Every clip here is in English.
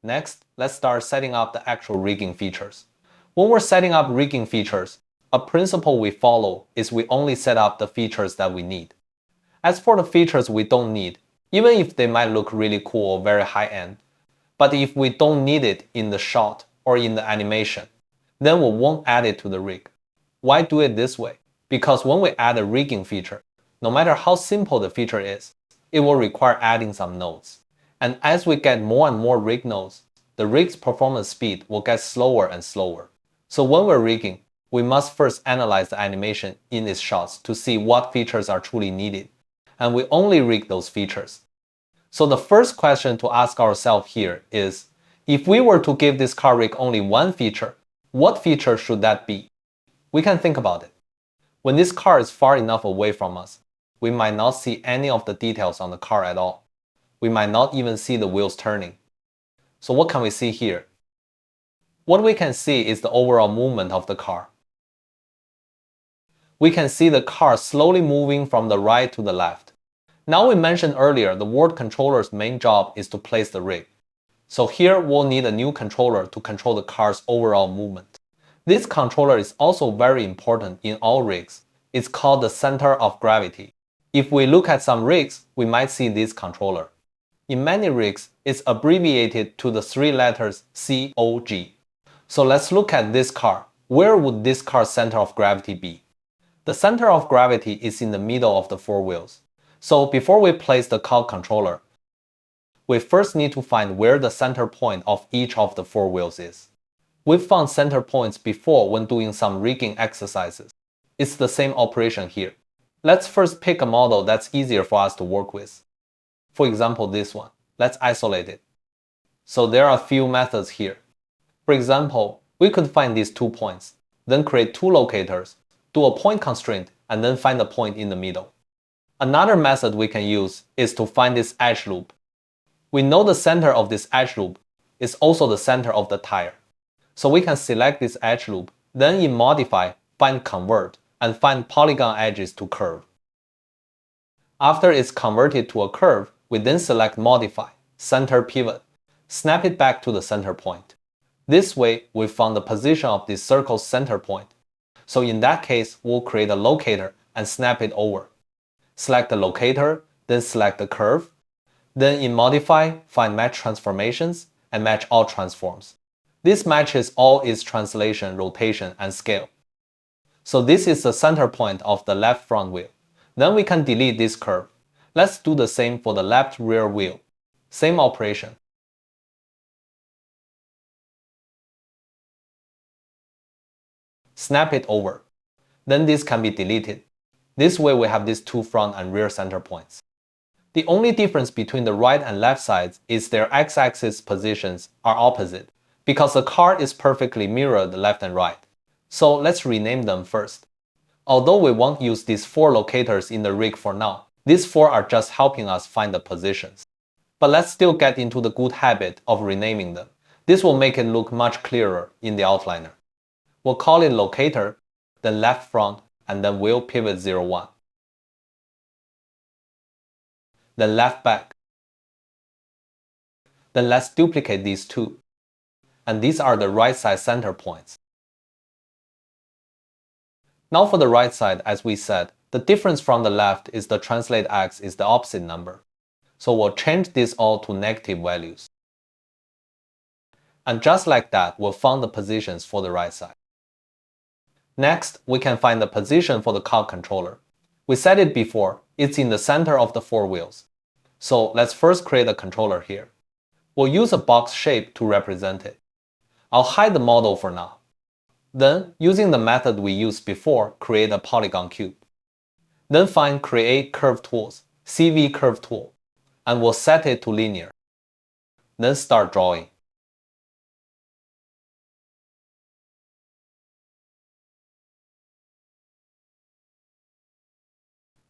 Next, let's start setting up the actual rigging features. When we're setting up rigging features, a principle we follow is we only set up the features that we need. As for the features we don't need, even if they might look really cool or very high-end, but if we don't need it in the shot or in the animation, then we won't add it to the rig. Why do it this way? Because when we add a rigging feature, no matter how simple the feature is, it will require adding some nodes. And as we get more and more rig nodes, the rig's performance speed will get slower and slower. So when we're rigging, we must first analyze the animation in its shots to see what features are truly needed, and we only rig those features. So the first question to ask ourselves here is, if we were to give this car rig only one feature, what feature should that be? We can think about it. When this car is far enough away from us, we might not see any of the details on the car at all. We might not even see the wheels turning. So what can we see here? What we can see is the overall movement of the car. We can see the car slowly moving from the right to the left. Now we mentioned earlier the World Controller's main job is to place the rig. So here we'll need a new controller to control the car's overall movement. This controller is also very important in all rigs. It's called the center of gravity. If we look at some rigs, we might see this controller. In many rigs, it's abbreviated to the three letters COG. So let's look at this car. Where would this car's center of gravity be? The center of gravity is in the middle of the four wheels. So before we place the cog controller, we first need to find where the center point of each of the four wheels is. We've found center points before when doing some rigging exercises. It's the same operation here. Let's first pick a model that's easier for us to work with. For example, this one. Let's isolate it. So there are a few methods here. For example, we could find these 2 points, then create two locators, do a point constraint, and then find the point in the middle. Another method we can use is to find this edge loop. We know the center of this edge loop is also the center of the tire. So we can select this edge loop, then in Modify, find Convert, and find polygon edges to curve. After it's converted to a curve, we then select Modify, Center Pivot, snap it back to the center point. This way, we found the position of this circle's center point. So in that case, we'll create a locator and snap it over. Select the locator, then select the curve. Then in Modify, find Match Transformations and match all transforms. This matches all its translation, rotation, and scale. So this is the center point of the left front wheel. Then we can delete this curve. Let's do the same for the left rear wheel. Same operation. Snap it over. Then this can be deleted. This way we have these two front and rear center points. The only difference between the right and left sides is their x-axis positions are opposite, because the car is perfectly mirrored left and right. So let's rename them first. Although we won't use these four locators in the rig for now, these four are just helping us find the positions. But let's still get into the good habit of renaming them. This will make it look much clearer in the outliner. We'll call it locator, then left front, and then wheel pivot 01. Then left back. Then let's duplicate these two. And these are the right side center points. Now for the right side, as we said, the difference from the left is the translate x is the opposite number. So we'll change this all to negative values. And just like that, we'll find the positions for the right side. Next, we can find the position for the cog controller. We said it before, it's in the center of the four wheels. So let's first create a controller here. We'll use a box shape to represent it. I'll hide the model for now. Then, using the method we used before, create a polygon cube. Then find Create Curve Tools, CV Curve Tool, and we'll set it to linear. Then start drawing.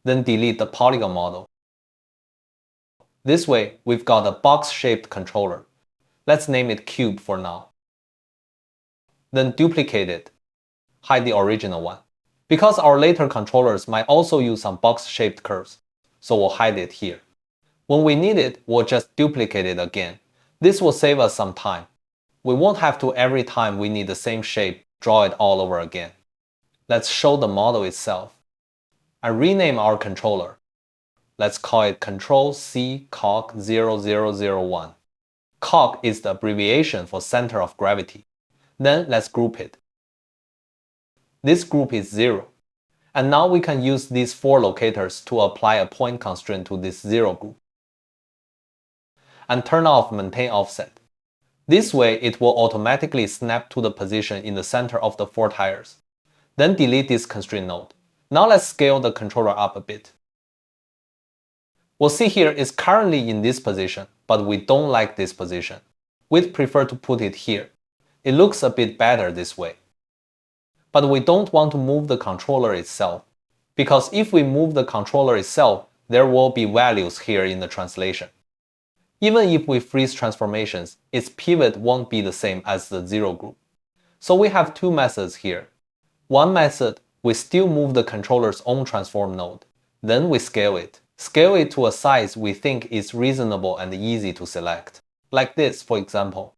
Then delete the polygon model. This way, we've got a box-shaped controller. Let's name it Cube for now. Then duplicate it. Hide the original one. Because our later controllers might also use some box-shaped curves, so we'll hide it here. When we need it, we'll just duplicate it again. This will save us some time. We won't have to every time we need the same shape draw it all over again. Let's show the model itself. I rename our controller. Let's call it Control C Cog 0001. Cog is the abbreviation for center of gravity. Then let's group it. This group is 0. And now we can use these 4 locators to apply a point constraint to this 0 group. And turn off maintain offset. This way it will automatically snap to the position in the center of the 4 tires. Then delete this constraint node. Now let's scale the controller up a bit. We'll see here it's currently in this position, but we don't like this position. We'd prefer to put it here. It looks a bit better this way. But we don't want to move the controller itself, because if we move the controller itself, there will be values here in the translation. Even if we freeze transformations, its pivot won't be the same as the 0 group. So we have 2 methods here. One method, we still move the controller's own transform node. Then we scale it. Scale it to a size we think is reasonable and easy to select. Like this, for example.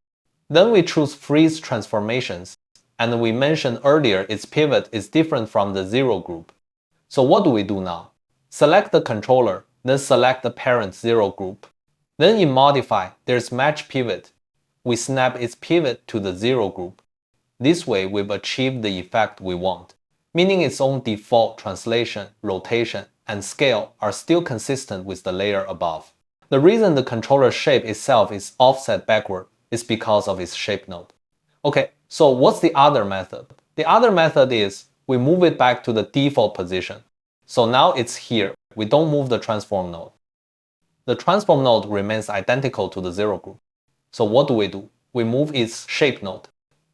Then we choose freeze transformations. And we mentioned earlier its pivot is different from the 0 group. So what do we do now? Select the controller, then select the parent 0 group. Then in Modify, there's Match Pivot. We snap its pivot to the 0 group. This way we've achieved the effect we want, meaning its own default translation, rotation, and scale are still consistent with the layer above. The reason the controller shape itself is offset backward is because of its shape node. Okay, so what's the other method? The other method is we move it back to the default position. So now it's here. We don't move the transform node. The transform node remains identical to the 0 group. So what do? We move its shape node.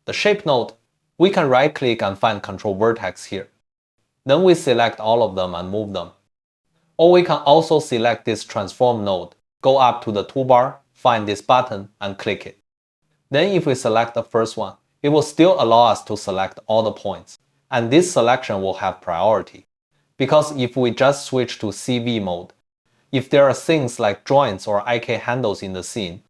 The shape node, we can right-click and find control vertex here. Then we select all of them and move them. Or we can also select this transform node, go up to the toolbar, find this button, and click it. Then if we select the first one, it will still allow us to select all the points. And this selection will have priority. Because if we just switch to CV mode, if there are things like joints or IK handles in the scene,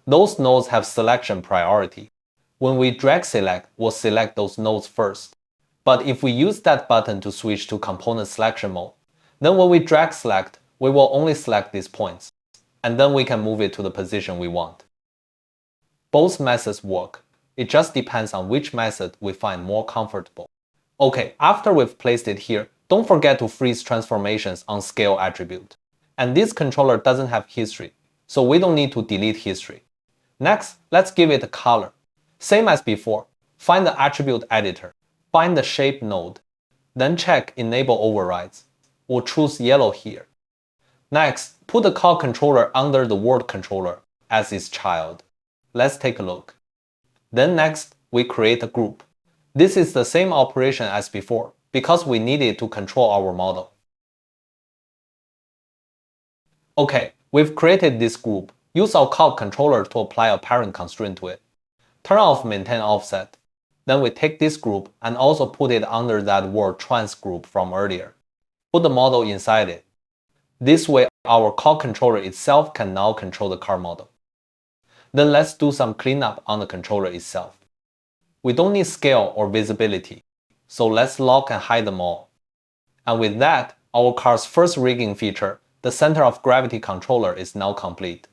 those nodes have selection priority. When we drag select, we'll select those nodes first. But if we use that button to switch to component selection mode, then when we drag select, we will only select these points. And then we can move it to the position we want. Both methods work. It just depends on which method we find more comfortable. Okay, after we've placed it here, don't forget to freeze transformations on scale attribute. And this controller doesn't have history, so we don't need to delete history. Next, let's give it a color. Same as before, find the attribute editor, find the shape node, then check enable overrides. We'll choose yellow here. Next, put the cog controller under the word controller as its child. Let's take a look. Then next, we create a group. This is the same operation as before, because we need it to control our model. Okay, we've created this group. Use our cog controller to apply a parent constraint to it. Turn off maintain offset. Then we take this group and also put it under that word trans group from earlier. Put the model inside it. This way, our cog controller itself can now control the car model. Then let's do some cleanup on the controller itself. We don't need scale or visibility, so let's lock and hide them all. And with that, our car's first rigging feature, the center of gravity controller, is now complete.